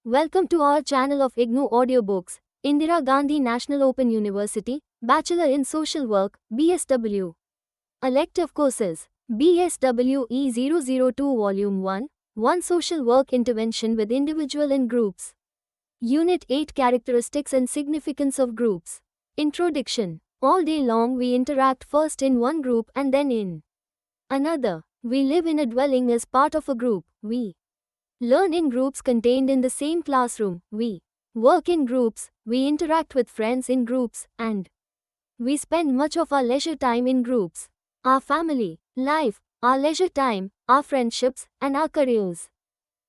Welcome to our channel of IGNOU Audiobooks, Indira Gandhi National Open University, Bachelor in Social Work, BSW. Elective Courses, BSWE 002 Volume 1 Social Work Intervention with Individual and Groups. Unit 8 Characteristics and Significance of Groups. Introduction. All day long we interact first in one group and then in another. We live in a dwelling as part of a group. We learn in groups contained in the same classroom. We work in groups. We interact with friends in groups. And we spend much of our leisure time in groups. Our family, life, our leisure time, our friendships, and our careers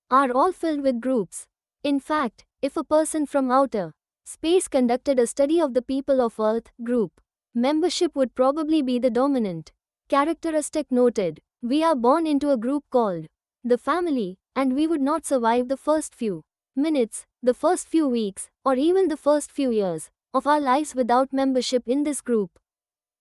are all filled with groups. In fact, if a person from outer space conducted a study of the people of Earth, group membership would probably be the dominant characteristic noted. We are born into a group called the family, and we would not survive the first few minutes, the first few weeks, or even the first few years of our lives without membership in this group.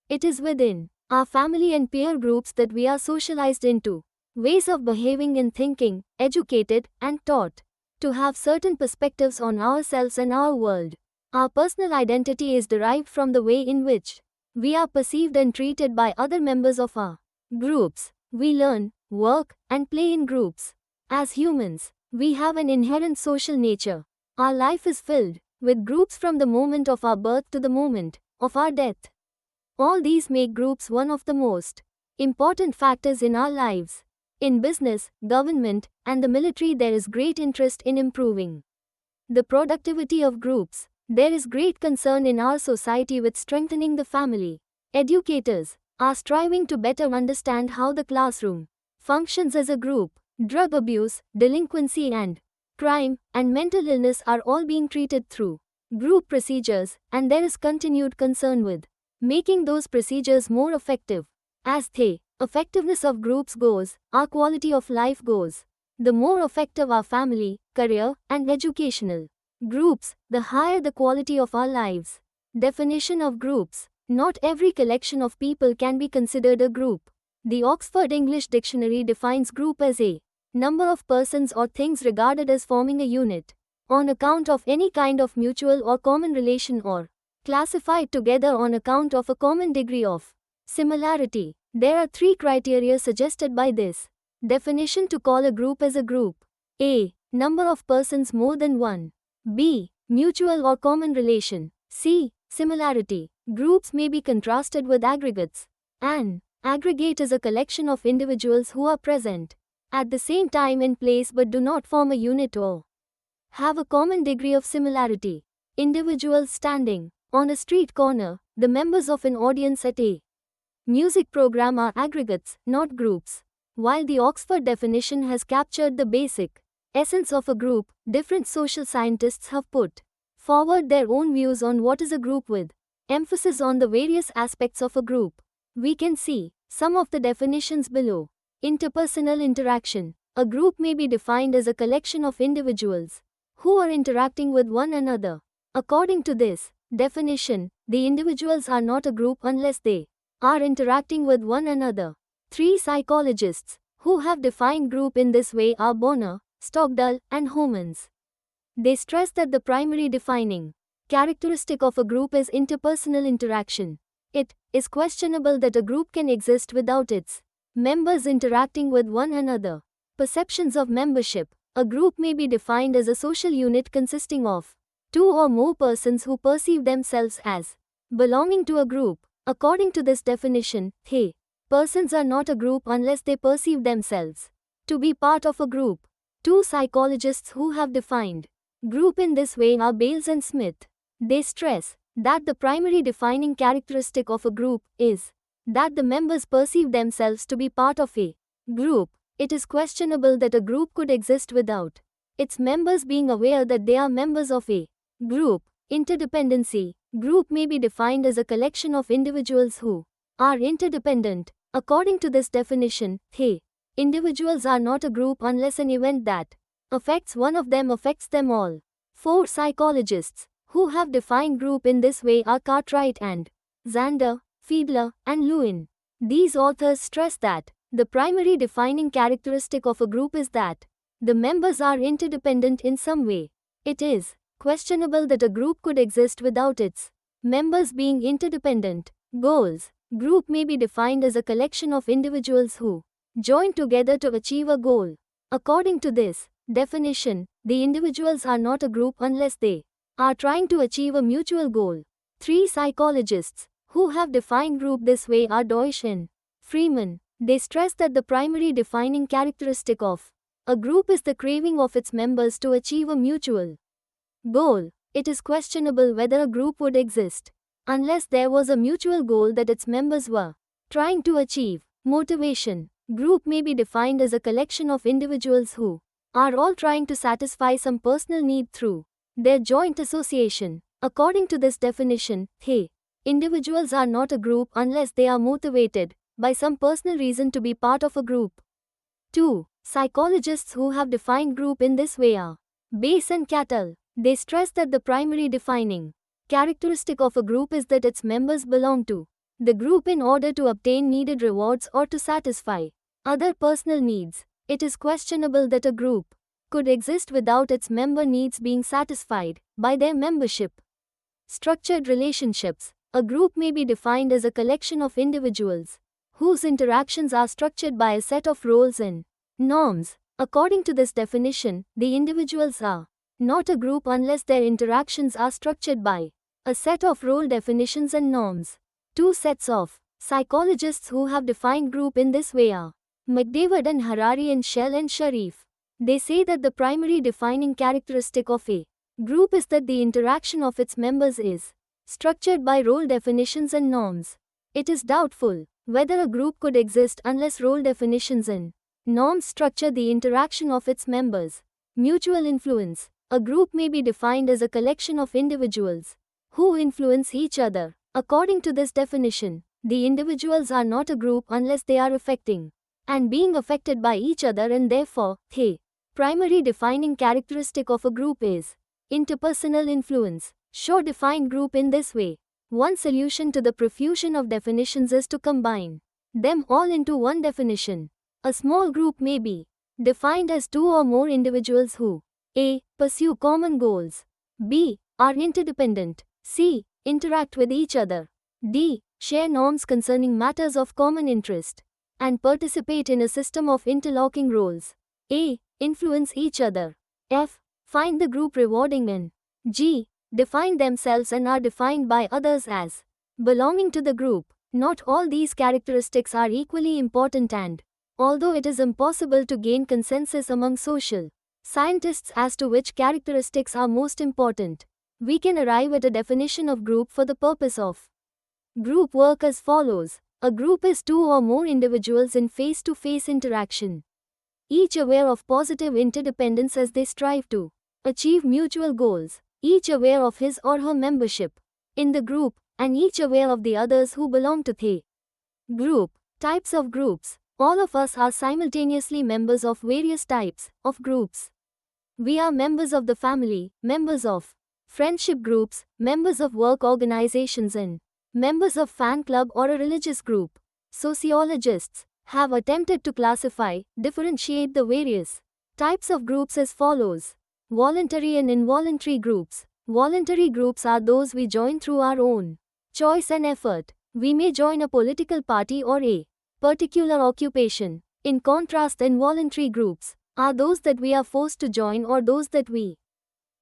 It is within our family and peer groups that we are socialized into ways of behaving and thinking, educated and taught to have certain perspectives on ourselves and our world. Our personal identity is derived from the way in which we are perceived and treated by other members of our groups. We learn, work, and play in groups. As humans, we have an inherent social nature. Our life is filled with groups from the moment of our birth to the moment of our death. All these make groups one of the most important factors in our lives. In business, government, and the military, there is great interest in improving the productivity of groups. There is great concern in our society with strengthening the family. Educators are striving to better understand how the classroom functions as a group. Drug abuse, delinquency and crime and mental illness are all being treated through group procedures, and there is continued concern with making those procedures more effective. As the effectiveness of groups goes, our quality of life goes. The more effective our family, career, and educational groups, the higher the quality of our lives. Definition of groups. Not every collection of people can be considered a group. The Oxford English Dictionary defines group as a number of persons or things regarded as forming a unit on account of any kind of mutual or common relation, or classified together on account of a common degree of similarity. There are three criteria suggested by this definition to call a group as a group. A. Number of persons more than one. B. Mutual or common relation. C. Similarity. Groups may be contrasted with aggregates. An aggregate is a collection of individuals who are present at the same time and place but do not form a unit or have a common degree of similarity. Individuals standing on a street corner, the members of an audience at a music program are aggregates, not groups. While the Oxford definition has captured the basic essence of a group, different social scientists have put forward their own views on what is a group with emphasis on the various aspects of a group. We can see some of the definitions below. Interpersonal interaction. A group may be defined as a collection of individuals who are interacting with one another. According to this definition, the individuals are not a group unless they are interacting with one another. Three psychologists who have defined group in this way are Bonner, Stockdale, and Homans. They stress that the primary defining characteristic of a group is interpersonal interaction. It is questionable that a group can exist without its members interacting with one another. Perceptions of membership. A group may be defined as a social unit consisting of two or more persons who perceive themselves as belonging to a group. According to this definition, they persons are not a group unless they perceive themselves to be part of a group. Two psychologists who have defined group in this way are Bales and Smith. They stress that the primary defining characteristic of a group is that the members perceive themselves to be part of a group. It is questionable that a group could exist without its members being aware that they are members of a group. Interdependency. Group may be defined as a collection of individuals who are interdependent. According to this definition, they individuals are not a group unless an event that affects one of them affects them all. Four psychologists who have defined group in this way are Cartwright and Zander, Fiedler, and Lewin. These authors stress that the primary defining characteristic of a group is that the members are interdependent in some way. It is questionable that a group could exist without its members being interdependent. Goals. Group may be defined as a collection of individuals who join together to achieve a goal. According to this definition, the individuals are not a group unless they are trying to achieve a mutual goal. Three psychologists who have defined group this way are Deutsch and Freeman. They stress that the primary defining characteristic of a group is the craving of its members to achieve a mutual goal. It is questionable whether a group would exist unless there was a mutual goal that its members were trying to achieve. Motivation. Group may be defined as a collection of individuals who are all trying to satisfy some personal need through their joint association. According to this definition, individuals are not a group unless they are motivated by some personal reason to be part of a group. 2. Psychologists who have defined group in this way are Bass and Cattell. They stress that the primary defining characteristic of a group is that its members belong to the group in order to obtain needed rewards or to satisfy other personal needs. It is questionable that a group could exist without its member needs being satisfied by their membership. Structured relationships. A group may be defined as a collection of individuals whose interactions are structured by a set of roles and norms. According to this definition, the individuals are not a group unless their interactions are structured by a set of role definitions and norms. Two sets of psychologists who have defined group in this way are McDavid and Harari and Shell and Sharif. They say that the primary defining characteristic of a group is that the interaction of its members is structured by role definitions and norms. It is doubtful whether a group could exist unless role definitions and norms structure the interaction of its members. Mutual influence. A group may be defined as a collection of individuals who influence each other. According to this definition, the individuals are not a group unless they are affecting and being affected by each other, and therefore, primary defining characteristic of a group is interpersonal influence. Shaw defined group in this way. One solution to the profusion of definitions is to combine them all into one definition. A small group may be defined as two or more individuals who a. pursue common goals, b. are interdependent, c. interact with each other, d. share norms concerning matters of common interest, and participate in a system of interlocking roles, a. influence each other, f. find the group rewarding, and g. define themselves and are defined by others as belonging to the group. Not all these characteristics are equally important, and although it is impossible to gain consensus among social scientists as to which characteristics are most important, we can arrive at a definition of group for the purpose of group work as follows. A group is two or more individuals in face-to-face interaction, each aware of positive interdependence as they strive to achieve mutual goals, each aware of his or her membership in the group, and each aware of the others who belong to the group. Types of groups. All of us are simultaneously members of various types of groups. We are members of the family, members of friendship groups, members of work organizations, and members of fan club or a religious group. Sociologists have attempted to classify, differentiate the various types of groups as follows. Voluntary and involuntary groups. Voluntary groups are those we join through our own choice and effort. We may join a political party or a particular occupation. In contrast, involuntary groups are those that we are forced to join or those that we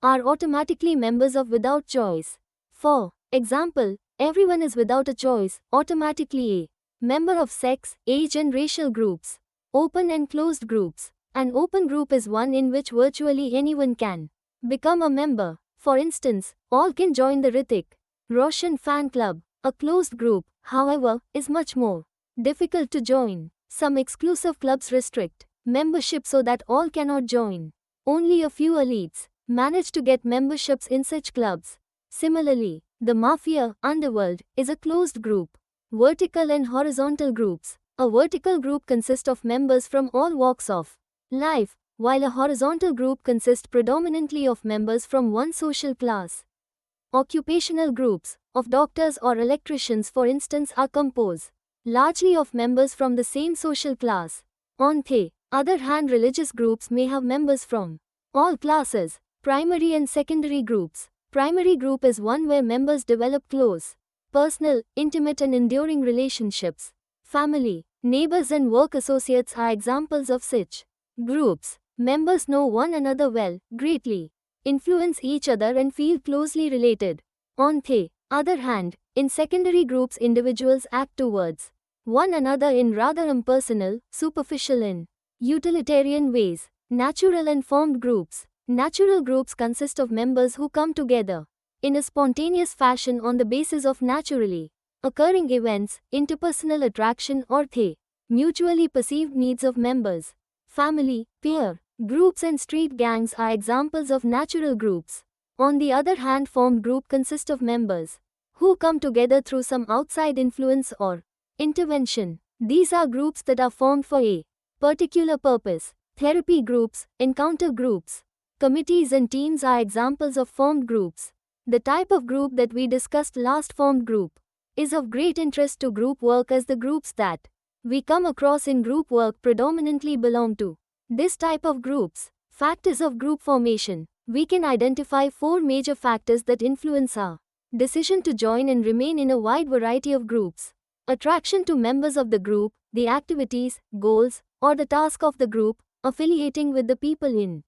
are automatically members of without choice. For example, everyone is without a choice, automatically a member of sex, age and racial groups. Open and closed groups. An open group is one in which virtually anyone can become a member. For instance, all can join the Hrithik Roshan fan club. A closed group, however, is much more difficult to join. Some exclusive clubs restrict membership so that all cannot join. Only a few elites manage to get memberships in such clubs. Similarly, the mafia, underworld, is a closed group. Vertical and horizontal groups. A vertical group consists of members from all walks of life, while a horizontal group consists predominantly of members from one social class. Occupational groups of doctors or electricians, for instance, are composed largely of members from the same social class. On the other hand, religious groups may have members from all classes. Primary and secondary groups. Primary group is one where members develop close, personal, intimate and enduring relationships. Family, neighbors and work associates are examples of such groups. Members know one another well, greatly influence each other and feel closely related. On the other hand, in secondary groups individuals act towards one another in rather impersonal, superficial and utilitarian ways. Natural and formed groups. Natural groups consist of members who come together in a spontaneous fashion on the basis of naturally occurring events, interpersonal attraction or the mutually perceived needs of members. Family, peer groups and street gangs are examples of natural groups. On the other hand, formed group consist of members who come together through some outside influence or intervention. These are groups that are formed for a particular purpose. Therapy groups, encounter groups, committees and teams are examples of formed groups. The type of group that we discussed last, formed group, is of great interest to group work as the groups that we come across in group work predominantly belong to this type of groups. Factors of group formation. We can identify 4 major factors that influence our decision to join and remain in a wide variety of groups. Attraction to members of the group, the activities, goals, or the task of the group, affiliating with the people in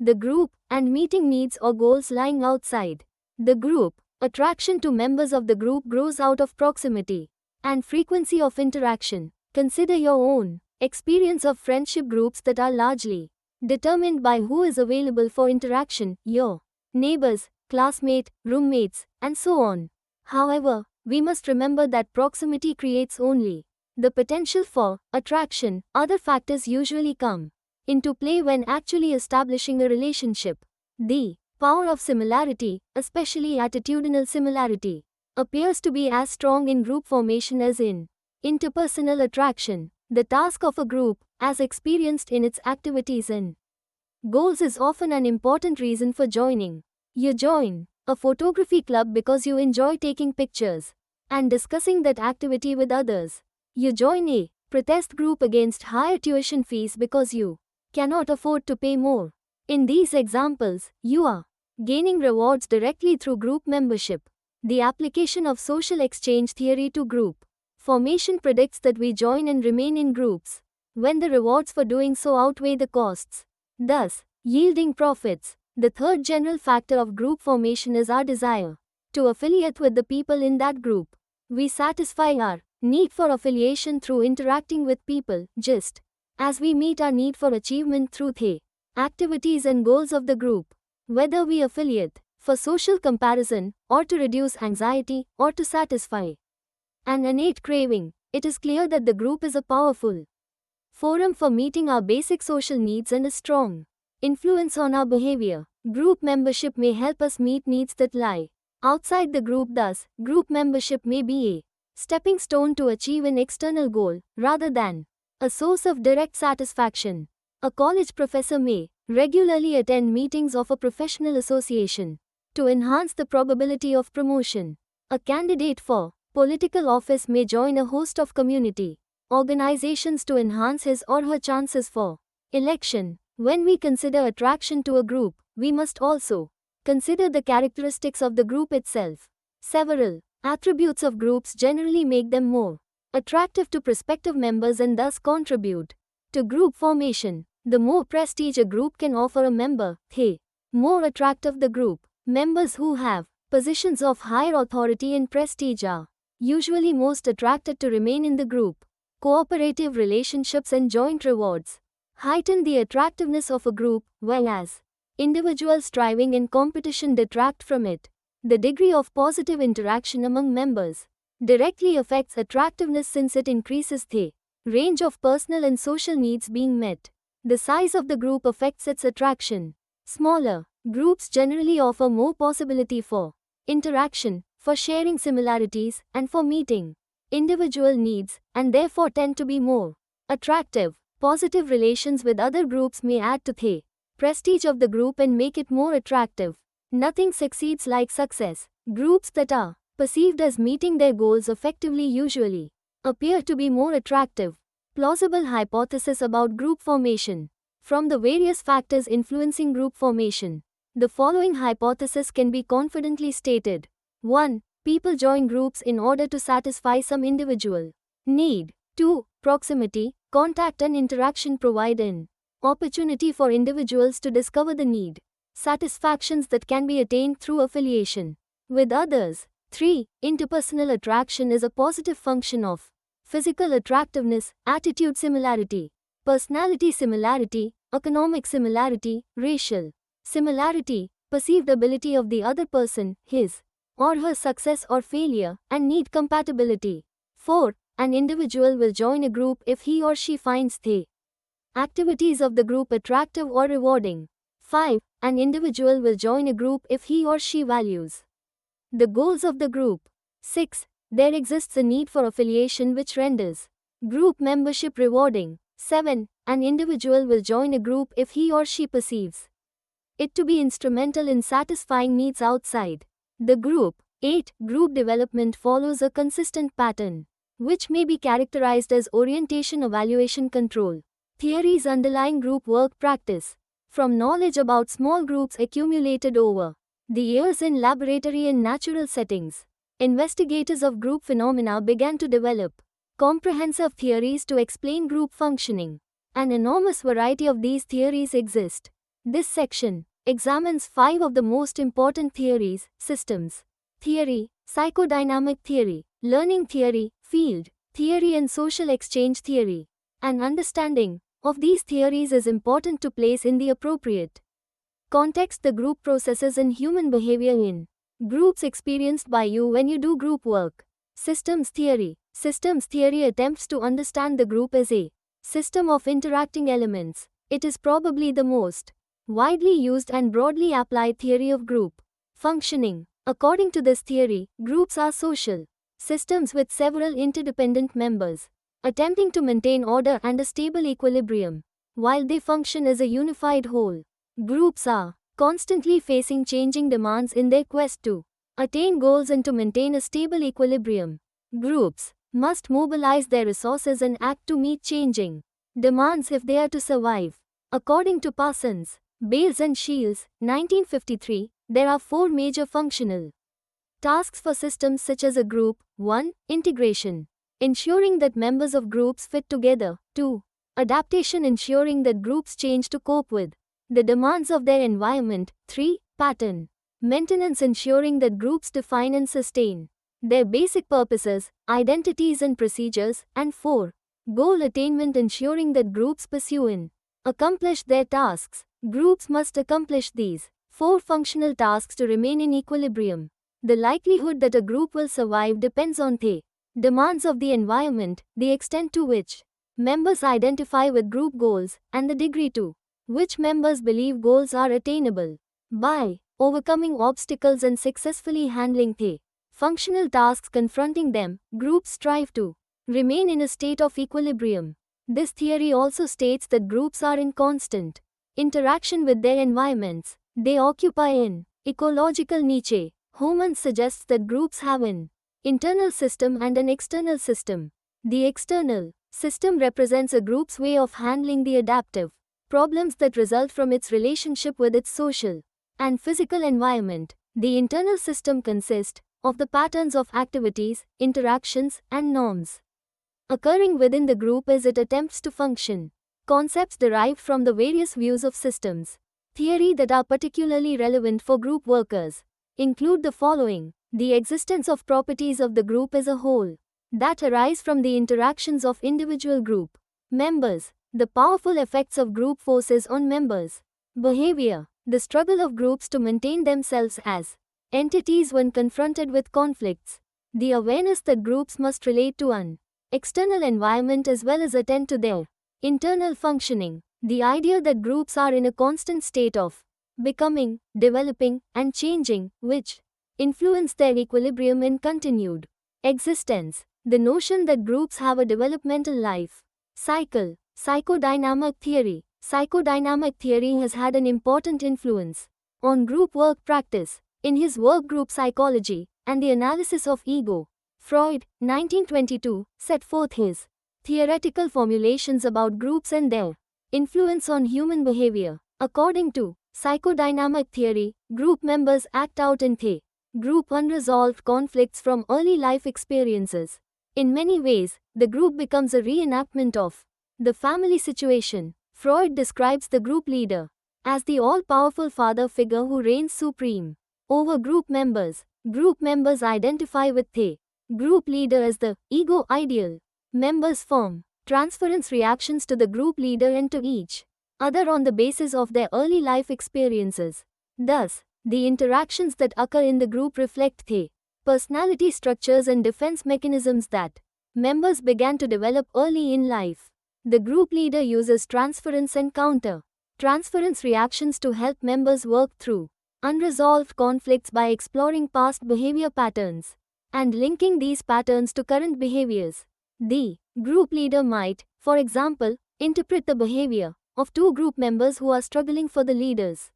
the group, and meeting needs or goals lying outside the group. Attraction to members of the group grows out of proximity and frequency of interaction. Consider your own experience of friendship groups that are largely determined by who is available for interaction, your neighbors, classmates, roommates, and so on. However, we must remember that proximity creates only the potential for attraction. Other factors usually come into play when actually establishing a relationship. The power of similarity, especially attitudinal similarity, appears to be as strong in group formation as in interpersonal attraction. The task of a group, as experienced in its activities and goals, is often an important reason for joining. You join a photography club because you enjoy taking pictures and discussing that activity with others. You join a protest group against higher tuition fees because you cannot afford to pay more. In these examples, you are gaining rewards directly through group membership. The application of social exchange theory to group formation predicts that we join and remain in groups when the rewards for doing so outweigh the costs, thus yielding profits. The third general factor of group formation is our desire to affiliate with the people in that group. We satisfy our need for affiliation through interacting with people, just as we meet our need for achievement through the activities and goals of the group. Whether we affiliate for social comparison, or to reduce anxiety, or to satisfy an innate craving, it is clear that the group is a powerful forum for meeting our basic social needs and a strong influence on our behavior. Group membership may help us meet needs that lie outside the group. Thus, group membership may be a stepping stone to achieve an external goal, rather than a source of direct satisfaction. A college professor may regularly attend meetings of a professional association to enhance the probability of promotion. A candidate for political office may join a host of community organizations to enhance his or her chances for election. When we consider attraction to a group, we must also consider the characteristics of the group itself. Several attributes of groups generally make them more attractive to prospective members and thus contribute to group formation. The more prestige a group can offer a member, the more attractive the group. Members who have positions of higher authority and prestige are usually most attracted to remain in the group. Cooperative relationships and joint rewards heighten the attractiveness of a group, whereas individual striving and competition detract from it. The degree of positive interaction among members directly affects attractiveness since it increases the range of personal and social needs being met. The size of the group affects its attraction. Smaller groups generally offer more possibility for interaction, for sharing similarities, and for meeting individual needs, and therefore tend to be more attractive. Positive relations with other groups may add to the prestige of the group and make it more attractive. Nothing succeeds like success. Groups that are perceived as meeting their goals effectively usually appear to be more attractive. Plausible hypothesis about group formation. From the various factors influencing group formation, The following hypothesis can be confidently stated. 1. People join groups in order to satisfy some individual need. 2. Proximity, contact and interaction provide an opportunity for individuals to discover the need satisfactions that can be attained through affiliation with others. 3. Interpersonal attraction is a positive function of physical attractiveness, attitude similarity, personality similarity, economic similarity, racial similarity, perceived ability of the other person, his or her success or failure, and need compatibility. 4. An individual will join a group if he or she finds the activities of the group attractive or rewarding. 5. An individual will join a group if he or she values the goals of the group. 6. There exists a need for affiliation which renders group membership rewarding. 7. An individual will join a group if he or she perceives it to be instrumental in satisfying needs outside the group. 8. Group development follows a consistent pattern, which may be characterized as orientation evaluation control. Theories underlying group work practice. From knowledge about small groups accumulated over the years in laboratory and natural settings, investigators of group phenomena began to develop comprehensive theories to explain group functioning. An enormous variety of these theories exist. This section examines 5 of the most important theories: systems theory, psychodynamic theory, learning theory, field theory and social exchange theory. An understanding of these theories is important to place in the appropriate context the group processes in human behavior in groups experienced by you when you do group work. Systems theory. Systems theory attempts to understand the group as a system of interacting elements. It is probably the most widely used and broadly applied theory of group functioning. According to this theory, groups are social systems with several interdependent members, attempting to maintain order and a stable equilibrium, while they function as a unified whole. Groups are constantly facing changing demands in their quest to attain goals and to maintain a stable equilibrium. Groups must mobilize their resources and act to meet changing demands if they are to survive. According to Parsons, Bales and Shields, 1953, there are 4 major functional tasks for systems such as a group. 1. Integration, ensuring that members of groups fit together. 2. Adaptation, ensuring that groups change to cope with the demands of their environment. 3. Pattern maintenance, ensuring that groups define and sustain their basic purposes, identities and procedures. And 4. Goal attainment, ensuring that groups pursue and accomplish their tasks. Groups must accomplish these 4 functional tasks to remain in equilibrium. The likelihood that a group will survive depends on the demands of the environment, the extent to which members identify with group goals, and the degree to which members believe goals are attainable. By overcoming obstacles and successfully handling the functional tasks confronting them, groups strive to remain in a state of equilibrium. This theory also states that groups are in constant interaction with their environments. They occupy an ecological niche. Homans suggests that groups have an internal system and an external system. The external system represents a group's way of handling the adaptive problems that result from its relationship with its social and physical environment. The internal system consists of the patterns of activities, interactions, and norms occurring within the group as it attempts to function. Concepts derived from the various views of systems theory that are particularly relevant for group workers include the following: the existence of properties of the group as a whole that arise from the interactions of individual group members, the powerful effects of group forces on members' behavior, the struggle of groups to maintain themselves as entities when confronted with conflicts, the awareness that groups must relate to an external environment as well as attend to their internal functioning, the idea that groups are in a constant state of becoming, developing, and changing, which influence their equilibrium and continued existence, the notion that groups have a developmental life cycle. Psychodynamic theory. Psychodynamic theory has had an important influence on group work practice. In his work Group Psychology and the Analysis of Ego, Freud, 1922, set forth his theoretical formulations about groups and their influence on human behavior. According to Psychodynamic theory, group members act out in the group unresolved conflicts from early life experiences. In many ways, the group becomes a reenactment of the family situation. Freud describes the group leader as the all-powerful father figure who reigns supreme over group members. Group members identify with the group leader as the ego ideal. Members form transference reactions to the group leader and to each other on the basis of their early life experiences. Thus, the interactions that occur in the group reflect the personality structures and defense mechanisms that members began to develop early in life. The group leader uses transference and counter transference reactions to help members work through unresolved conflicts by exploring past behavior patterns and linking these patterns to current behaviors. The group leader might, for example, interpret the behavior of two group members who are struggling for the leader's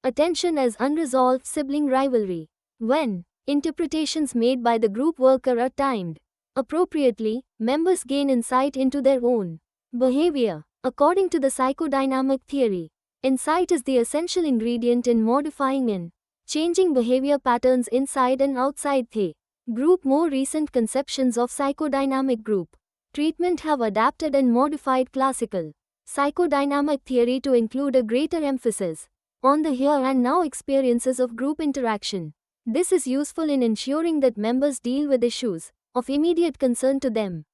attention as unresolved sibling rivalry. When interpretations made by the group worker are timed appropriately, members gain insight into their own behavior. According to the psychodynamic theory, insight is the essential ingredient in modifying and changing behavior patterns inside and outside the group. More recent conceptions of psychodynamic group treatment have adapted and modified classical psychodynamic theory to include a greater emphasis on the here and now experiences of group interaction. This is useful in ensuring that members deal with issues of immediate concern to them.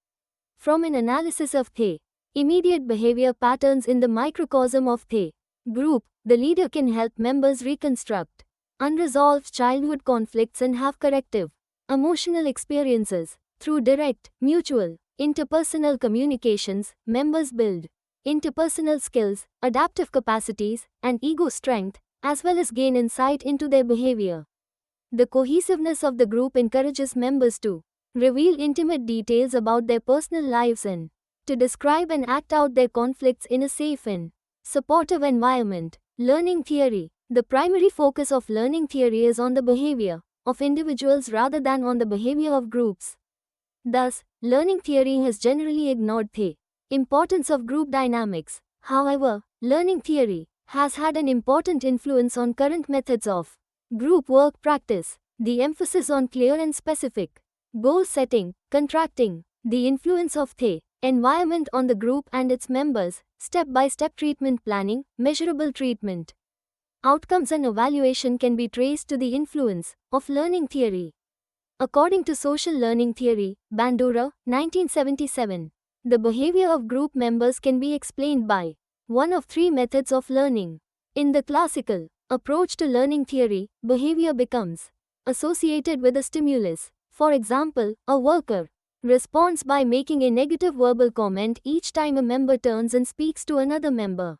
From an analysis of the immediate behavior patterns in the microcosm of the group, the leader can help members reconstruct unresolved childhood conflicts and have corrective emotional experiences. Through direct, mutual, interpersonal communications, members build interpersonal skills, adaptive capacities, and ego strength, as well as gain insight into their behavior. The cohesiveness of the group encourages members to reveal intimate details about their personal lives and to describe and act out their conflicts in a safe and supportive environment. Learning theory. The primary focus of learning theory is on the behavior of individuals rather than on the behavior of groups. Thus, learning theory has generally ignored the importance of group dynamics. However, learning theory has had an important influence on current methods of group work practice. The emphasis on clear and specific goal setting, contracting, the influence of the environment on the group and its members, step-by-step treatment planning, measurable treatment outcomes and evaluation can be traced to the influence of learning theory. According to social learning theory, Bandura, 1977, the behavior of group members can be explained by one of three methods of learning. In the classical approach to learning theory, behavior becomes associated with a stimulus. For example, a worker responds by making a negative verbal comment each time a member turns and speaks to another member,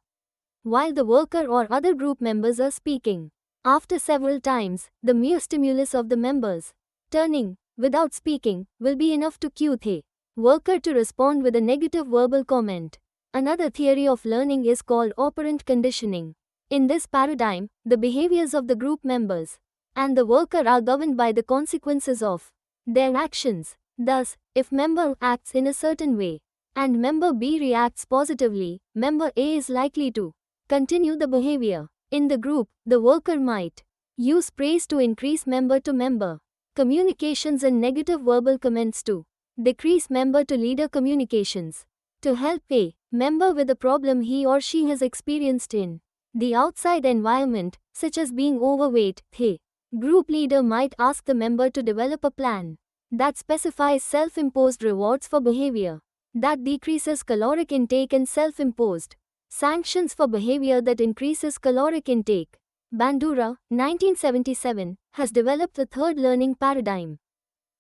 while the worker or other group members are speaking. After several times, the mere stimulus of the members turning without speaking will be enough to cue the worker to respond with a negative verbal comment. Another theory of learning is called operant conditioning. In this paradigm, the behaviors of the group members and the worker are governed by the consequences of their actions. Thus, if member A acts in a certain way and member B reacts positively, member A is likely to continue the behavior. In the group, the worker might use praise to increase member-to-member communications and negative verbal comments to decrease member-to-leader communications. To help a member with a problem he or she has experienced in the outside environment, such as being overweight, the group leader might ask the member to develop a plan that specifies self-imposed rewards for behavior that decreases caloric intake and self-imposed sanctions for behavior that increases caloric intake. Bandura, 1977, has developed a third learning paradigm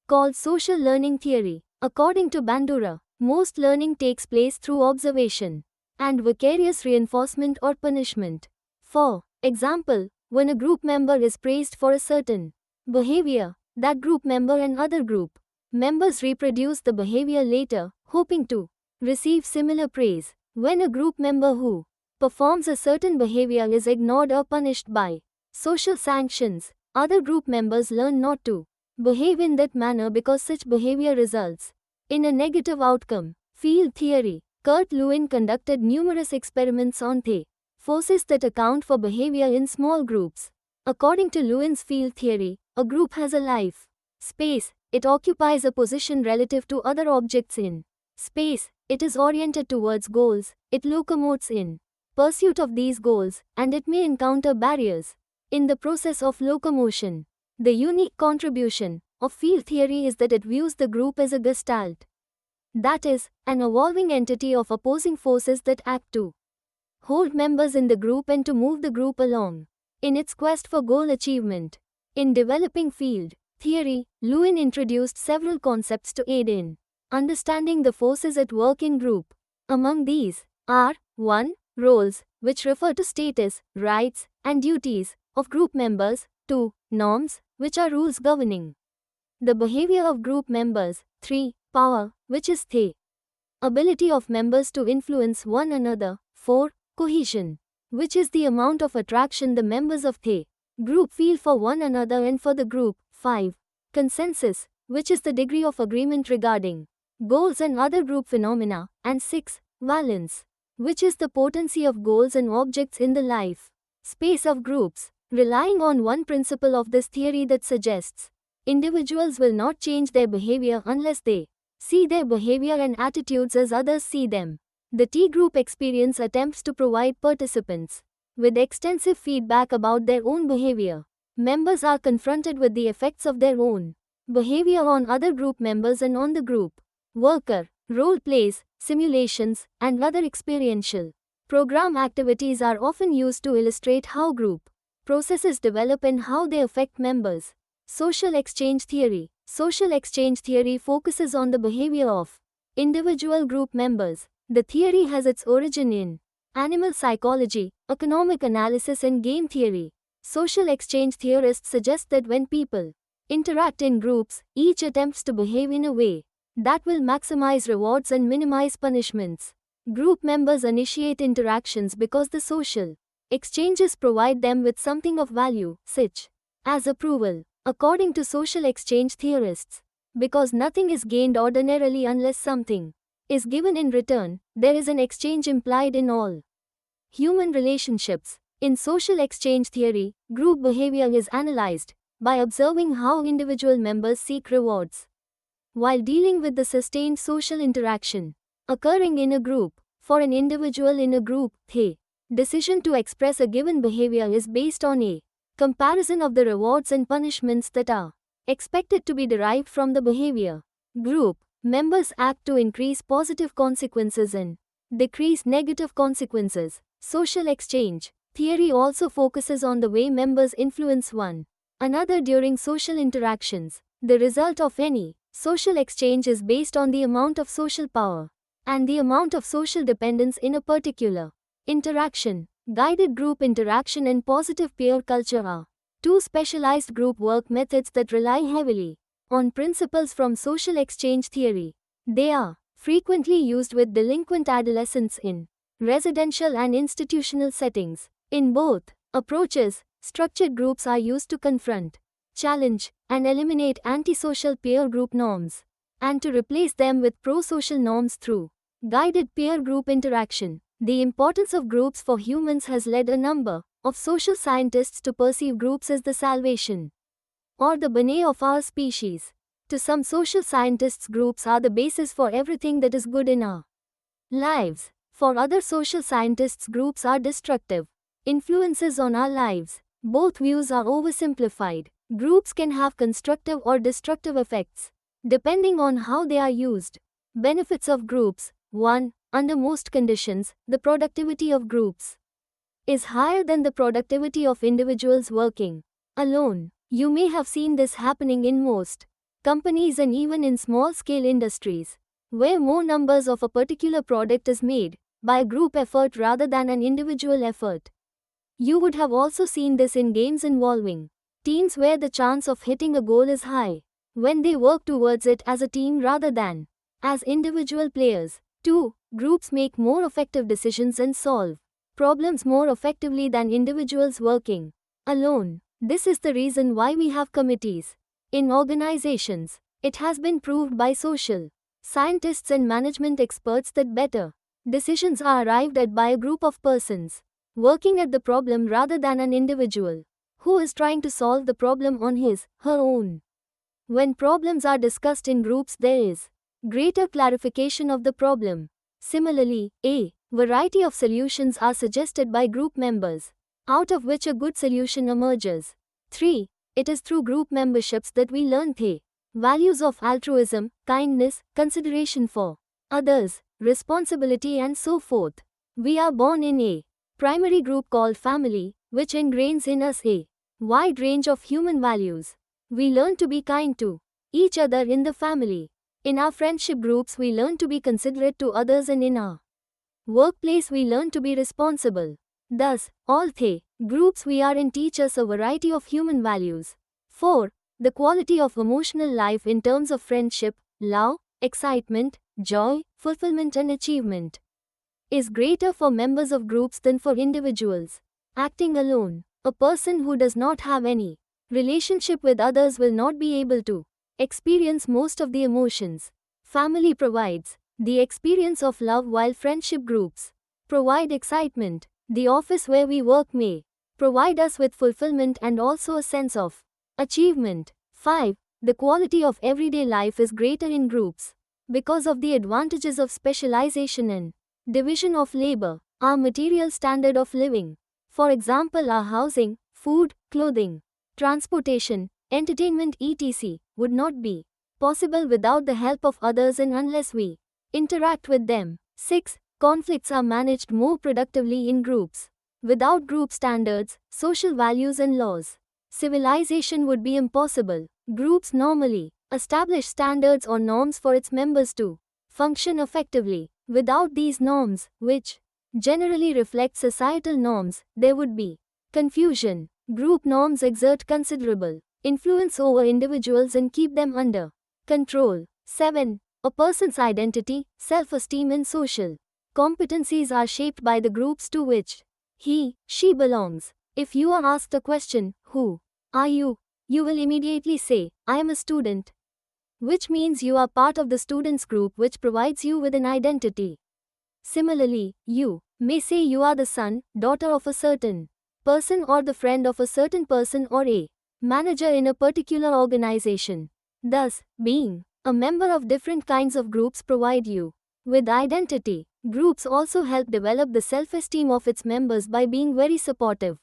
called social learning theory. According to Bandura, most learning takes place through observation and vicarious reinforcement or punishment. For example, when a group member is praised for a certain behavior, that group member and other group members reproduce the behavior later, hoping to receive similar praise. When a group member who performs a certain behavior is ignored or punished by social sanctions, other group members learn not to behave in that manner because such behavior results in a negative outcome. Field theory. Kurt Lewin conducted numerous experiments on the Forces that account for behavior in small groups. According to Lewin's field theory, a group has a life. Space, it occupies a position relative to other objects in space, it is oriented towards goals, it locomotes in pursuit of these goals, and it may encounter barriers in the process of locomotion. The unique contribution of field theory is that it views the group as a gestalt. That is, an evolving entity of opposing forces that act to hold members in the group and to move the group along in its quest for goal achievement. In developing field theory, Lewin introduced several concepts to aid in understanding the forces at work in group. Among these are 1. Roles, which refer to status, rights, and duties of group members. 2. Norms, which are rules governing the behavior of group members. 3. Power, which is the ability of members to influence one another. 4. Cohesion, which is the amount of attraction the members of the group feel for one another and for the group. 5. Consensus, which is the degree of agreement regarding goals and other group phenomena. And 6. Valence, which is the potency of goals and objects in the life space of groups. Relying on one principle of this theory that suggests individuals will not change their behavior unless they see their behavior and attitudes as others see them. The T-group experience attempts to provide participants with extensive feedback about their own behavior. Members are confronted with the effects of their own behavior on other group members and on the group. Worker, role plays, simulations, and other experiential program activities are often used to illustrate how group processes develop and how they affect members. Social exchange theory. Social exchange theory focuses on the behavior of individual group members. The theory has its origin in animal psychology, economic analysis, and game theory. Social exchange theorists suggest that when people interact in groups, each attempts to behave in a way that will maximize rewards and minimize punishments. Group members initiate interactions because the social exchanges provide them with something of value, such as approval. According to social exchange theorists, because nothing is gained ordinarily unless something is given in return, there is an exchange implied in all human relationships. In social exchange theory, group behavior is analyzed by observing how individual members seek rewards while dealing with the sustained social interaction occurring in a group. For an individual in a group, the decision to express a given behavior is based on a comparison of the rewards and punishments that are expected to be derived from the behavior. Group members act to increase positive consequences and decrease negative consequences. Social exchange theory also focuses on the way members influence one another during social interactions. The result of any social exchange is based on the amount of social power and the amount of social dependence in a particular interaction. Guided group interaction and positive peer culture are two specialized group work methods that rely heavily on principles from social exchange theory. They are frequently used with delinquent adolescents in residential and institutional settings. In both approaches, structured groups are used to confront, challenge, and eliminate antisocial peer group norms, and to replace them with pro-social norms through guided peer group interaction. The importance of groups for humans has led a number of social scientists to perceive groups as the salvation or the bane of our species. To some social scientists, groups are the basis for everything that is good in our lives. For other social scientists, groups are destructive influences on our lives. Both views are oversimplified. Groups can have constructive or destructive effects, depending on how they are used. Benefits of groups. 1. Under most conditions, the productivity of groups is higher than the productivity of individuals working alone. You may have seen this happening in most companies and even in small-scale industries, where more numbers of a particular product is made by a group effort rather than an individual effort. You would have also seen this in games involving teams where the chance of hitting a goal is high when they work towards it as a team rather than as individual players. 2. Groups make more effective decisions and solve problems more effectively than individuals working alone. This is the reason why we have committees in organizations. It has been proved by social scientists and management experts that better decisions are arrived at by a group of persons working at the problem rather than an individual who is trying to solve the problem on her own. When problems are discussed in groups, there is greater clarification of the problem. Similarly, a variety of solutions are suggested by group members, out of which a good solution emerges. 3. It is through group memberships that we learn the values of altruism, kindness, consideration for others, responsibility, and so forth. We are born in a primary group called family, which ingrains in us a wide range of human values. We learn to be kind to each other in the family. In our friendship groups, we learn to be considerate to others, and in our workplace, we learn to be responsible. Thus, all the groups we are in teach us a variety of human values. 4. The quality of emotional life in terms of friendship, love, excitement, joy, fulfillment, and achievement is greater for members of groups than for individuals. Acting alone, a person who does not have any relationship with others will not be able to experience most of the emotions. Family provides the experience of love, while friendship groups provide excitement. The office where we work may provide us with fulfillment and also a sense of achievement. 5. The quality of everyday life is greater in groups because of the advantages of specialization and division of labor. Our material standard of living, for example, our housing, food, clothing, transportation, entertainment, etc., would not be possible without the help of others and unless we interact with them. 6. Conflicts are managed more productively in groups. Without group standards, social values, and laws, civilization would be impossible. Groups normally establish standards or norms for its members to function effectively. Without these norms, which generally reflect societal norms, there would be confusion. Group norms exert considerable influence over individuals and keep them under control. 7. A person's identity, self-esteem, and social competencies are shaped by the groups to which she belongs. If you are asked a question, "Who are you?" you will immediately say, "I am a student," which means you are part of the students group, which provides you with an identity. Similarly, you may say you are the son, daughter of a certain person, or the friend of a certain person, or a manager in a particular organization. Thus, being a member of different kinds of groups provide you with identity. Groups also help develop the self-esteem of its members by being very supportive.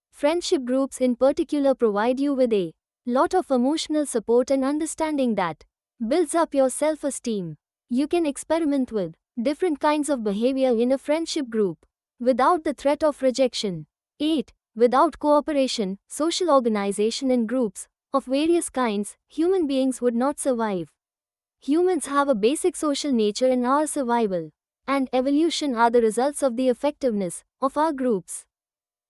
Friendship groups in particular provide you with a lot of emotional support and understanding that builds up your self-esteem. You can experiment with different kinds of behavior in a friendship group without the threat of rejection. 8. Without cooperation, social organization, and groups of various kinds, human beings would not survive. Humans have a basic social nature, and our survival and evolution are the results of the effectiveness of our groups.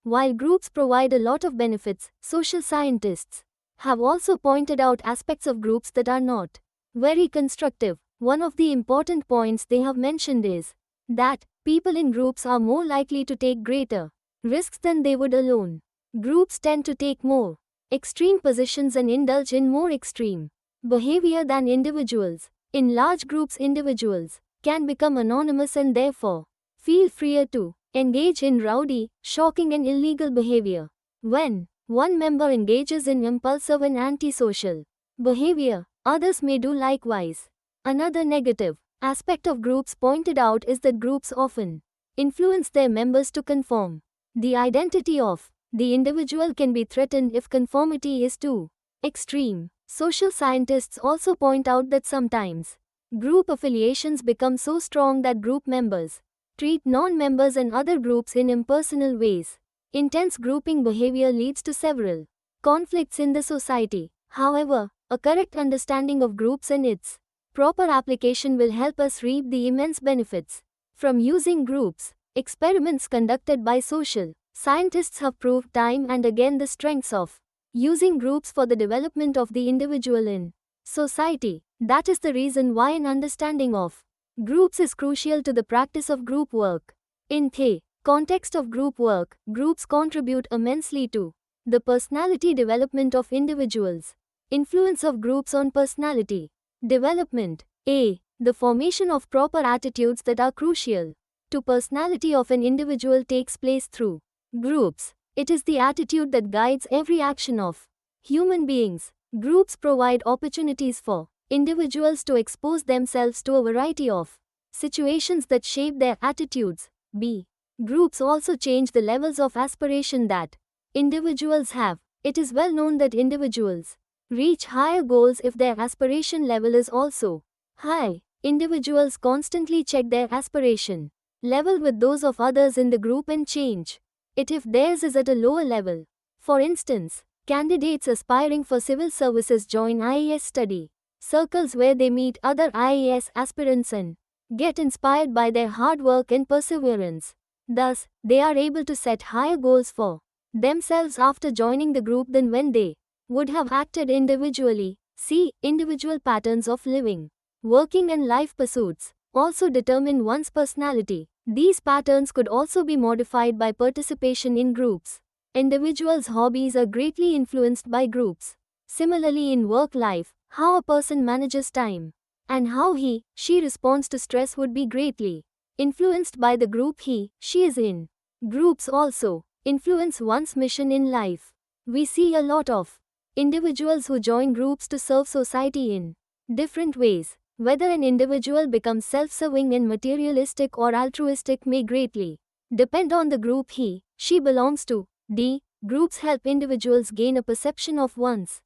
While groups provide a lot of benefits, social scientists have also pointed out aspects of groups that are not very constructive. One of the important points they have mentioned is that people in groups are more likely to take greater risks than they would alone. Groups tend to take more extreme positions and indulge in more extreme behavior than individuals. In large groups, individuals can become anonymous and therefore feel freer to engage in rowdy, shocking, and illegal behavior. When one member engages in impulsive and antisocial behavior, others may do likewise. Another negative aspect of groups pointed out is that groups often influence their members to conform. The identity of the individual can be threatened if conformity is too extreme. Social scientists also point out that sometimes group affiliations become so strong that group members treat non-members and other groups in impersonal ways. Intense grouping behavior leads to several conflicts in the society. However, a correct understanding of groups and its proper application will help us reap the immense benefits from using groups. Experiments conducted by social scientists have proved time and again the strengths of using groups for the development of the individual in society. That is the reason why an understanding of groups is crucial to the practice of group work. In the context of group work, groups contribute immensely to the personality development of individuals. Influence of groups on personality development. A. The formation of proper attitudes that are crucial to personality of an individual takes place through groups. It is the attitude that guides every action of human beings. Groups provide opportunities for individuals to expose themselves to a variety of situations that shape their attitudes. B. Groups also change the levels of aspiration that individuals have. It is well known that individuals reach higher goals if their aspiration level is also high. Individuals constantly check their aspiration level with those of others in the group and change it if theirs is at a lower level. For instance, candidates aspiring for civil services join IAS study circles where they meet other IAS aspirants and get inspired by their hard work and perseverance. Thus, they are able to set higher goals for themselves after joining the group than when they would have acted individually. See, individual patterns of living, working and life pursuits also determine one's personality. These patterns could also be modified by participation in groups. Individuals' hobbies are greatly influenced by groups. Similarly, in work life, how a person manages time and how she responds to stress would be greatly influenced by the group she is in. Groups also influence one's mission in life. We see a lot of individuals who join groups to serve society in different ways. Whether an individual becomes self-serving and materialistic or altruistic may greatly depend on the group she belongs to. D. Groups help individuals gain a perception of one's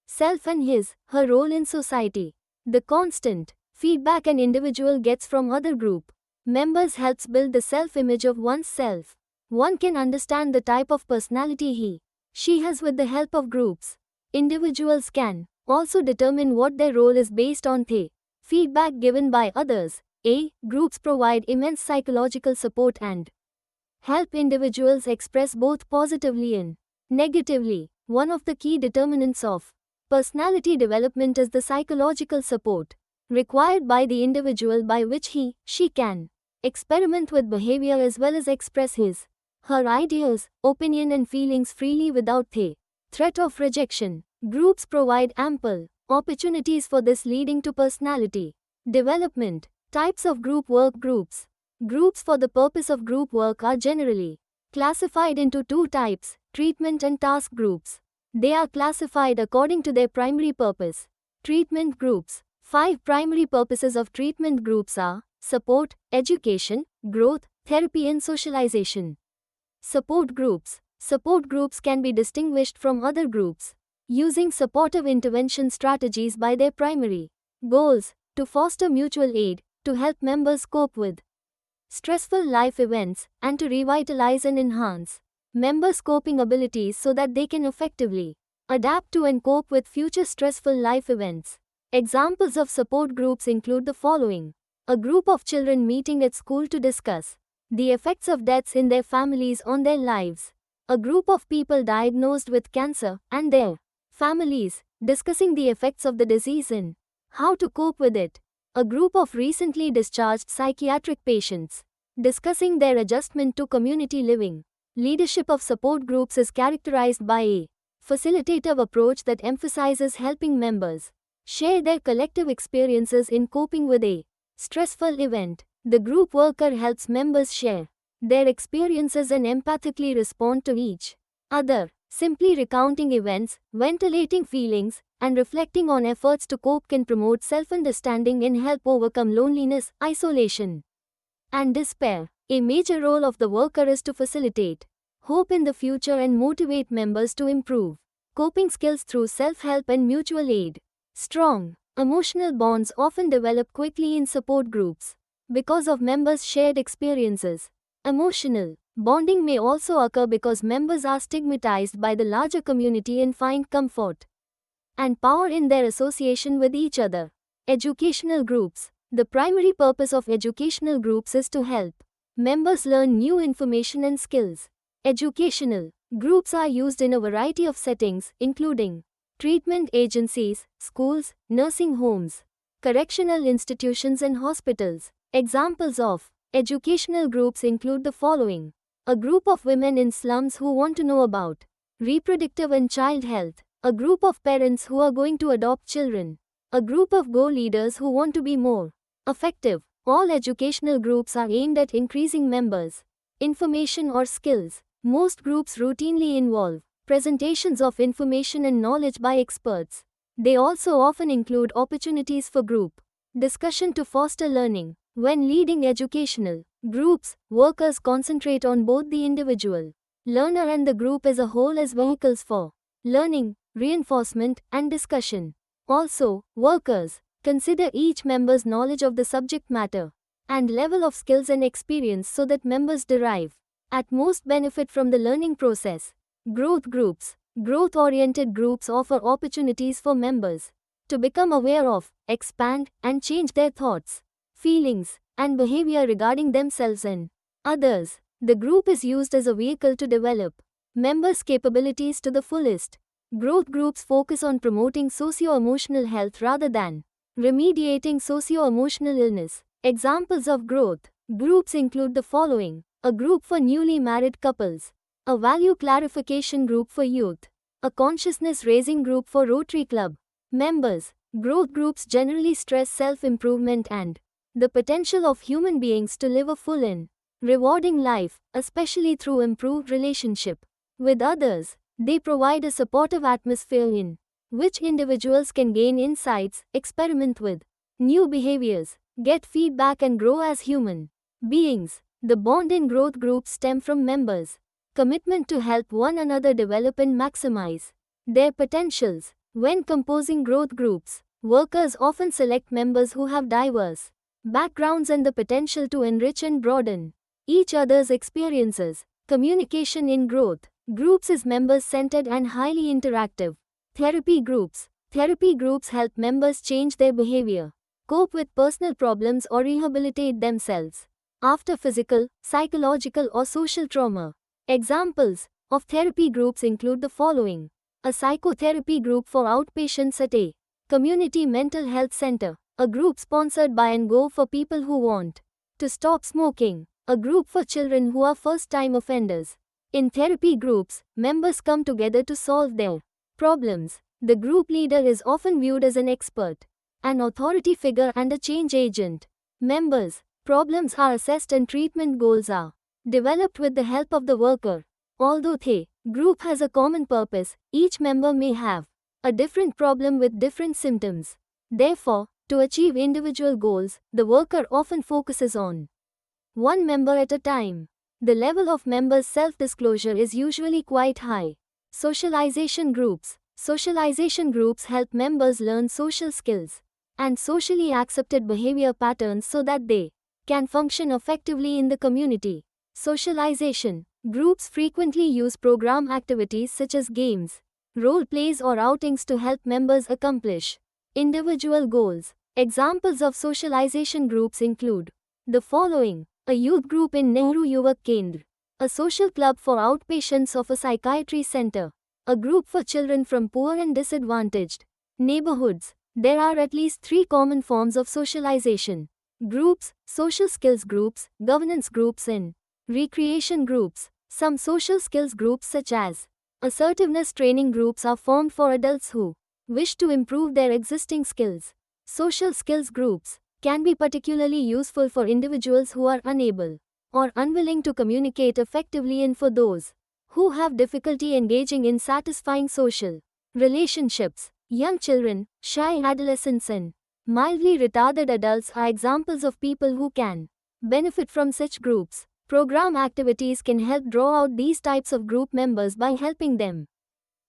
self and her role in society. The constant feedback an individual gets from other group members helps build the self-image of one's self. One can understand the type of personality she has with the help of groups. Individuals can also determine what their role is based on the feedback given by others. A. Groups provide immense psychological support and help individuals express both positively and negatively. One of the key determinants of personality development is the psychological support required by the individual by which she can experiment with behavior as well as express her ideas, opinion and feelings freely without the threat of rejection. Groups provide ample opportunities for this, leading to personality development. Types of group work. Groups for the purpose of group work are generally classified into two types, treatment and task groups. They are classified according to their primary purpose. Treatment groups. 5 primary purposes of treatment groups are support, education, growth, therapy and socialization. Support groups. Support groups can be distinguished from other groups using supportive intervention strategies by their primary goals to foster mutual aid, to help members cope with stressful life events, and to revitalize and enhance members' coping abilities so that they can effectively adapt to and cope with future stressful life events. Examples of support groups include the following: a group of children meeting at school to discuss the effects of deaths in their families on their lives. A group of people diagnosed with cancer and their families discussing the effects of the disease and how to cope with it. A group of recently discharged psychiatric patients discussing their adjustment to community living. Leadership of support groups is characterized by a facilitative approach that emphasizes helping members share their collective experiences in coping with a stressful event. The group worker helps members share their experiences and empathically respond to each other. Simply recounting events, ventilating feelings, and reflecting on efforts to cope can promote self-understanding and help overcome loneliness, isolation, and despair. A major role of the worker is to facilitate hope in the future and motivate members to improve coping skills through self-help and mutual aid. Strong emotional bonds often develop quickly in support groups because of members' shared experiences. Emotional bonding may also occur because members are stigmatized by the larger community and find comfort and power in their association with each other. Educational groups. The primary purpose of educational groups is to help members learn new information and skills. Educational groups are used in a variety of settings, including treatment agencies, schools, nursing homes, correctional institutions and hospitals. Examples of educational groups include the following: a group of women in slums who want to know about reproductive and child health, a group of parents who are going to adopt children, a group of Go leaders who want to be more effective All educational groups are aimed at increasing members' information or skills. Most groups routinely involve presentations of information and knowledge by experts. They also often include opportunities for group discussion to foster learning. When leading educational groups, workers concentrate on both the individual learner and the group as a whole as vehicles for learning, reinforcement, and discussion. Also, workers consider each member's knowledge of the subject matter and level of skills and experience so that members derive at most benefit from the learning process. Growth groups. Growth-oriented groups offer opportunities for members to become aware of, expand, and change their thoughts, feelings, and behavior regarding themselves and others. The group is used as a vehicle to develop members' capabilities to the fullest. Growth groups focus on promoting socio-emotional health rather than remediating socio-emotional illness. Examples of growth groups include the following: a group for newly married couples, a value clarification group for youth, a consciousness-raising group for Rotary Club members. Growth groups generally stress self-improvement and the potential of human beings to live a full and rewarding life, especially through improved relationship with others. They provide a supportive atmosphere in which individuals can gain insights, experiment with new behaviors, get feedback, and grow as human beings. The bond in growth groups stem from members' commitment to help one another develop and maximize their potentials. When composing growth groups, workers often select members who have diverse backgrounds and the potential to enrich and broaden each other's experiences. Communication in growth groups is members-centered and highly interactive. Therapy groups. Therapy groups help members change their behavior, cope with personal problems, or rehabilitate themselves after physical, psychological, or social trauma. Examples of therapy groups include the following: a psychotherapy group for outpatients at a community mental health center, a group sponsored by and go for people who want to stop smoking, a group for children who are first-time offenders. In therapy groups, members come together to solve their problems. The group leader is often viewed as an expert, an authority figure, and a change agent. Members' problems are assessed and treatment goals are developed with the help of the worker. Although the group has a common purpose, each member may have a different problem with different symptoms. Therefore, to achieve individual goals, the worker often focuses on one member at a time. The level of members' self-disclosure is usually quite high. Socialization groups. Socialization groups help members learn social skills and socially accepted behavior patterns so that they can function effectively in the community. Socialization groups frequently use program activities such as games, role plays, or outings to help members accomplish individual goals. Examples of socialization groups include the following: a youth group in Nehru Yuvak Kendra, a social club for outpatients of a psychiatry center, a group for children from poor and disadvantaged neighborhoods. There are at least 3 common forms of socialization groups: social skills groups, governance groups, and recreation groups. Some social skills groups such as assertiveness training groups are formed for adults who wish to improve their existing skills. Social skills groups can be particularly useful for individuals who are unable or unwilling to communicate effectively and for those who have difficulty engaging in satisfying social relationships. Young children, shy adolescents, and mildly retarded adults are examples of people who can benefit from such groups. Program activities can help draw out these types of group members by helping them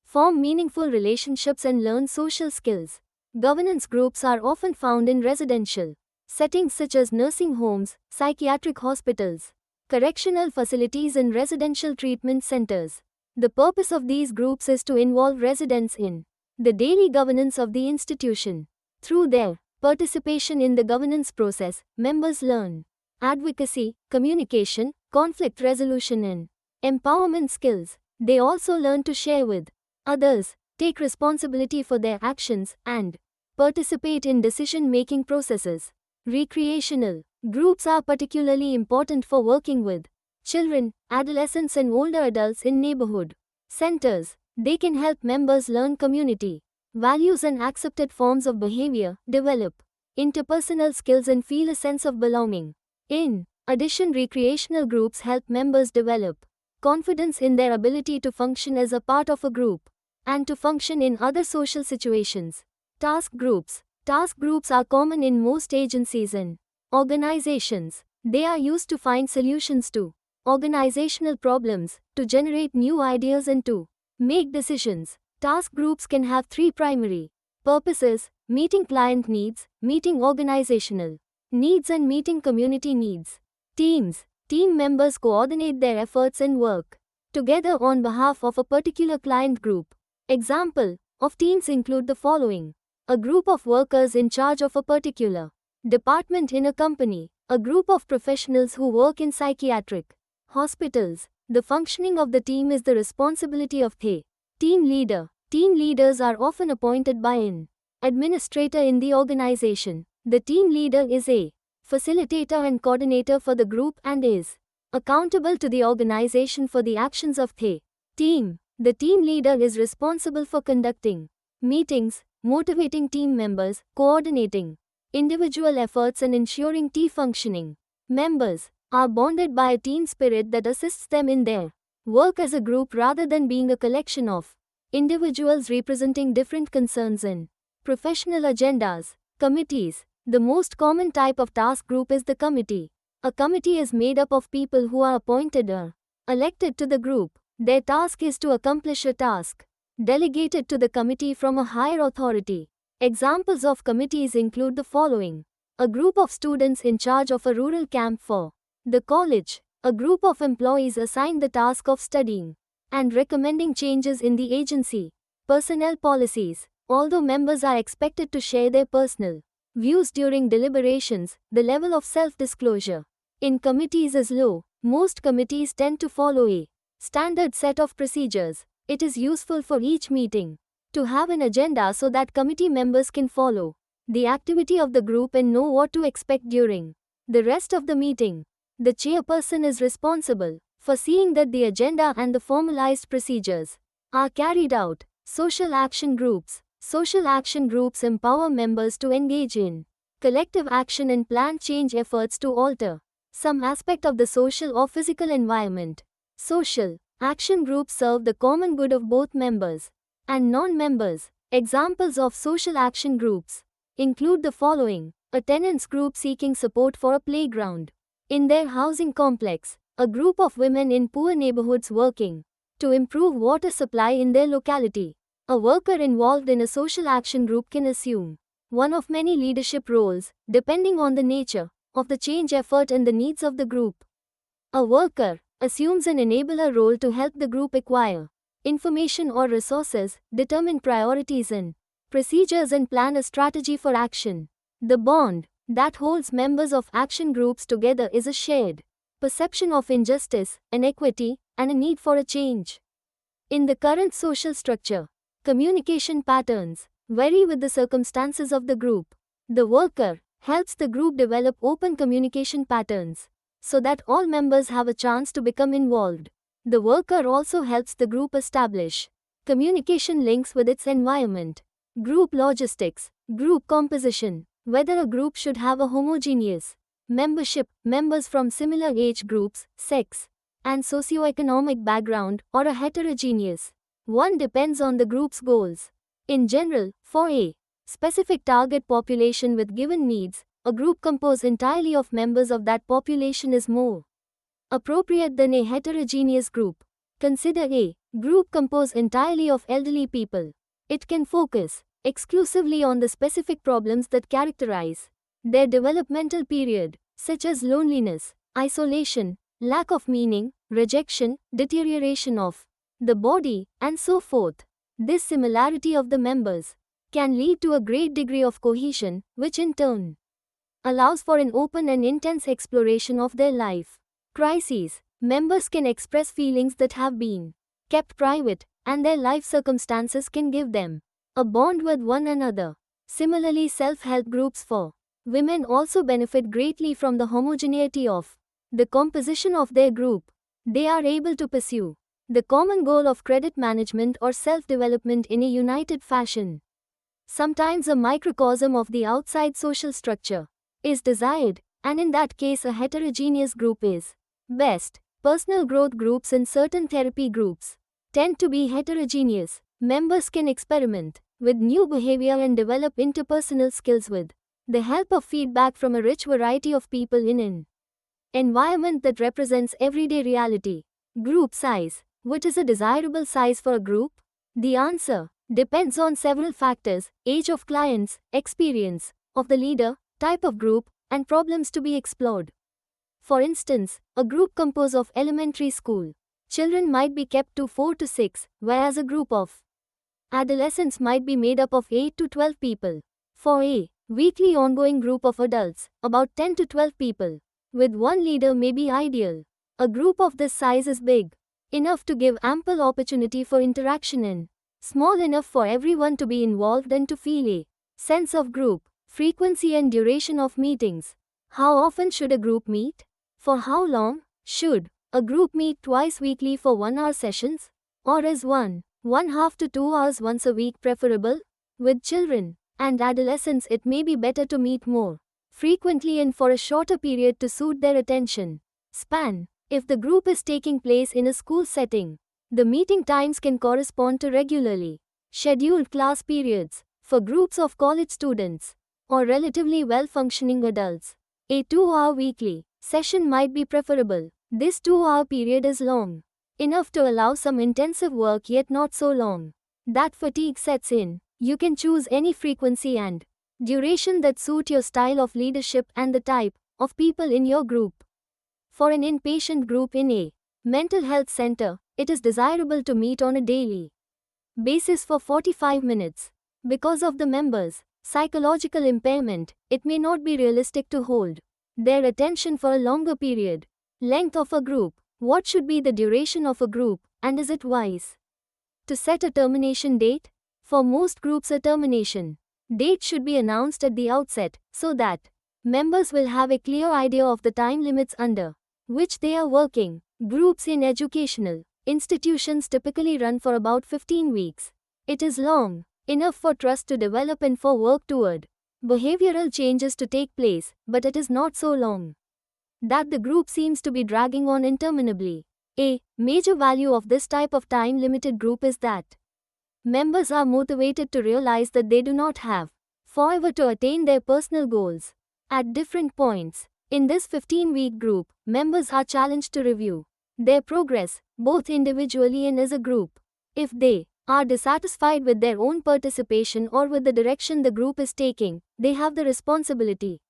form meaningful relationships and learn social skills. Governance groups are often found in residential settings such as nursing homes, psychiatric hospitals, correctional facilities, and residential treatment centers. The purpose of these groups is to involve residents in the daily governance of the institution. Through their participation in the governance process, members learn advocacy, communication, conflict resolution, and empowerment skills. They also learn to share with others, take responsibility for their actions, and participate in decision-making processes. Recreational groups are particularly important for working with children, adolescents, and older adults in neighborhood centers. They can help members learn community values and accepted forms of behavior, develop interpersonal skills, and feel a sense of belonging. In addition, recreational groups help members develop confidence in their ability to function as a part of a group and to function in other social situations. Task groups. Task groups are common in most agencies and organizations. They are used to find solutions to organizational problems, to generate new ideas, and to make decisions. Task groups can have three primary purposes: meeting client needs, meeting organizational needs, and meeting community needs. Teams. Team members coordinate their efforts and work together on behalf of a particular client group. Example of teams include the following: a group of workers in charge of a particular department in a company, a group of professionals who work in psychiatric hospitals. The functioning of the team is the responsibility of the team leader. Team leaders are often appointed by an administrator in the organization. The team leader is a facilitator and coordinator for the group and is accountable to the organization for the actions of the team. The team leader is responsible for conducting meetings, motivating team members, coordinating individual efforts, and ensuring team functioning. Members are bonded by a team spirit that assists them in their work as a group rather than being a collection of individuals representing different concerns and professional agendas. Committees. The most common type of task group is the committee. A committee is made up of people who are appointed or elected to the group. Their task is to accomplish a task delegated to the committee from a higher authority. Examples of committees include the following: a group of students in charge of a rural camp for the college, a group of employees assigned the task of studying and recommending changes in the agency personnel policies. Although members are expected to share their personal views during deliberations, the level of self-disclosure in committees is low. Most committees tend to follow a standard set of procedures. It is useful for each meeting to have an agenda so that committee members can follow the activity of the group and know what to expect during the rest of the meeting. The chairperson is responsible for seeing that the agenda and the formalized procedures are carried out. Social action groups. Social action groups empower members to engage in collective action and plan change efforts to alter some aspect of the social or physical environment. Social action groups serve the common good of both members and non-members. Examples of social action groups include the following: a tenants group seeking support for a playground in their housing complex, a group of women in poor neighborhoods working to improve water supply in their locality. A worker involved in a social action group can assume one of many leadership roles, depending on the nature of the change effort and the needs of the group. A worker assumes an enabler role to help the group acquire information or resources, determine priorities and procedures, and plan a strategy for action. The bond that holds members of action groups together is a shared perception of injustice, inequity, and a need for a change. In the current social structure, communication patterns vary with the circumstances of the group. The worker helps the group develop open communication patterns so that all members have a chance to become involved. The worker also helps the group establish communication links with its environment. Group logistics. Group composition. Whether a group should have a homogeneous membership, members from similar age groups, sex, and socioeconomic background, or a heterogeneous one depends on the group's goals. In general, for a specific target population with given needs, a group composed entirely of members of that population is more appropriate than a heterogeneous group. Consider a group composed entirely of elderly people. It can focus exclusively on the specific problems that characterize their developmental period, such as loneliness, isolation, lack of meaning, rejection, deterioration of the body, and so forth. This similarity of the members can lead to a great degree of cohesion, which in turn allows for an open and intense exploration of their life crises. Members can express feelings that have been kept private, and their life circumstances can give them a bond with one another. Similarly, self-help groups for women also benefit greatly from the homogeneity of the composition of their group. They are able to pursue the common goal of credit management or self-development in a united fashion. sometimes a microcosm of the outside social structure, is desired, and in that case a heterogeneous group is best. Personal growth groups and certain therapy groups tend to be heterogeneous. Members can experiment with new behavior and develop interpersonal skills with the help of feedback from a rich variety of people in an environment that represents everyday reality. Group size. What is a desirable size for a group? The answer depends on several factors: age of clients, experience of the leader, type of group, and problems to be explored. For instance, a group composed of elementary school children might be kept to 4 to 6, whereas a group of adolescents might be made up of 8 to 12 people. For a weekly ongoing group of adults, about 10 to 12 people, with one leader may be ideal. A group of this size is big enough to give ample opportunity for interaction and small enough for everyone to be involved and to feel a sense of group. Frequency and duration of meetings. How often should a group meet? For how long? Should a group meet twice weekly for 1-hour sessions? Or is 1.5 to 2 hours once a week preferable? With children and adolescents, it may be better to meet more frequently and for a shorter period to suit their attention span. If the group is taking place in a school setting, the meeting times can correspond to regularly scheduled class periods. For groups of college students or relatively well-functioning adults, a 2-hour weekly session might be preferable. This 2-hour period is long enough to allow some intensive work, yet not so long that fatigue sets in. You can choose any frequency and duration that suit your style of leadership and the type of people in your group. For an inpatient group in a mental health center, it is desirable to meet on a daily basis for 45 minutes. Because of the members' psychological impairment, it may not be realistic to hold their attention for a longer period. Length of a group. What should be the duration of a group, and is it wise to set a termination date? For most groups, a termination date should be announced at the outset, so that members will have a clear idea of the time limits under which they are working. Groups in educational institutions typically run for about 15 weeks. It is long enough for trust to develop and for work toward behavioral changes to take place, but it is not so long that the group seems to be dragging on interminably. A major value of this type of time-limited group is that members are motivated to realize that they do not have forever to attain their personal goals. At different points in this 15-week group, members are challenged to review their progress, both individually and as a group. If they are dissatisfied with their own participation or with the direction the group is taking, they have the responsibility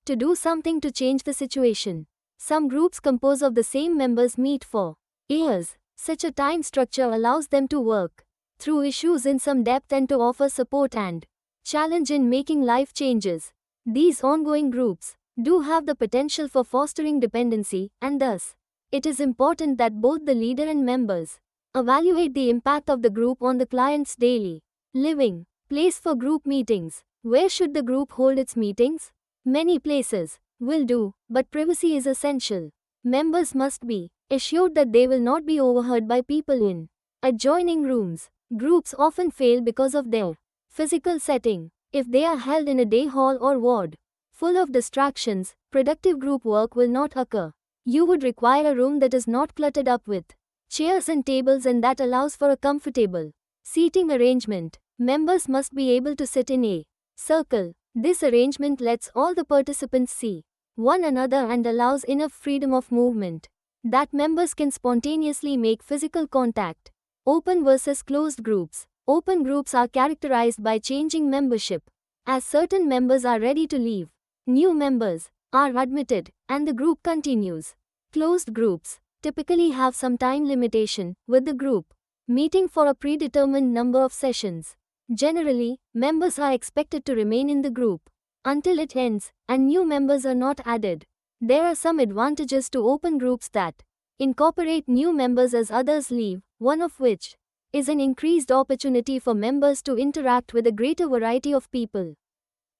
to do something to change the situation. Some groups composed of the same members meet for years. Such a time structure allows them to work through issues in some depth and to offer support and challenge in making life changes. These ongoing groups do have the potential for fostering dependency, and thus, it is important that both the leader and members evaluate the impact of the group on the client's daily living. Place for group meetings. Where should the group hold its meetings? Many places will do, but privacy is essential. Members must be assured that they will not be overheard by people in adjoining rooms. Groups often fail because of their physical setting. If they are held in a day hall or ward full of distractions, productive group work will not occur. You would require a room that is not cluttered up with chairs and tables and that allows for a comfortable seating arrangement. Members must be able to sit in a circle. This arrangement lets all the participants see one another and allows enough freedom of movement that members can spontaneously make physical contact. Open versus closed groups. Open groups are characterized by changing membership. As certain members are ready to leave, new members are admitted, and the group continues. Closed groups typically have some time limitation, with the group meeting for a predetermined number of sessions. Generally, members are expected to remain in the group until it ends, and new members are not added. There are some advantages to open groups that incorporate new members as others leave, one of which is an increased opportunity for members to interact with a greater variety of people.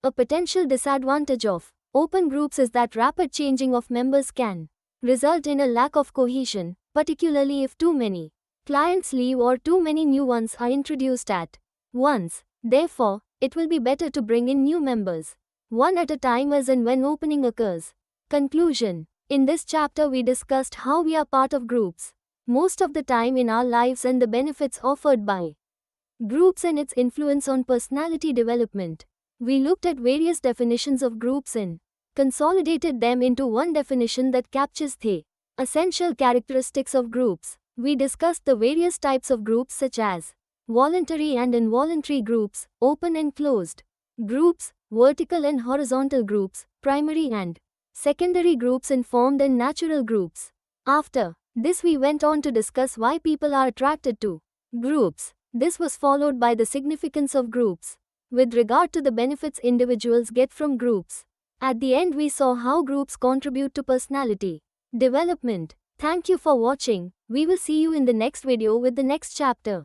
A potential disadvantage of open groups is that rapid changing of members can result in a lack of cohesion, particularly if too many clients leave or too many new ones are introduced at once. Therefore, it will be better to bring in new members, one at a time as and when opening occurs. Conclusion. In this chapter we discussed how we are part of groups most of the time in our lives and the benefits offered by groups and its influence on personality development. We looked at various definitions of groups and consolidated them into one definition that captures the essential characteristics of groups. We discussed the various types of groups such as voluntary and involuntary groups, open and closed groups, vertical and horizontal groups, primary and secondary groups, informed and natural groups. After this we went on to discuss why people are attracted to groups. This was followed by the significance of groups with regard to the benefits individuals get from groups. At the end we saw how groups contribute to personality development. Thank you for watching. We will see you in the next video with the next chapter.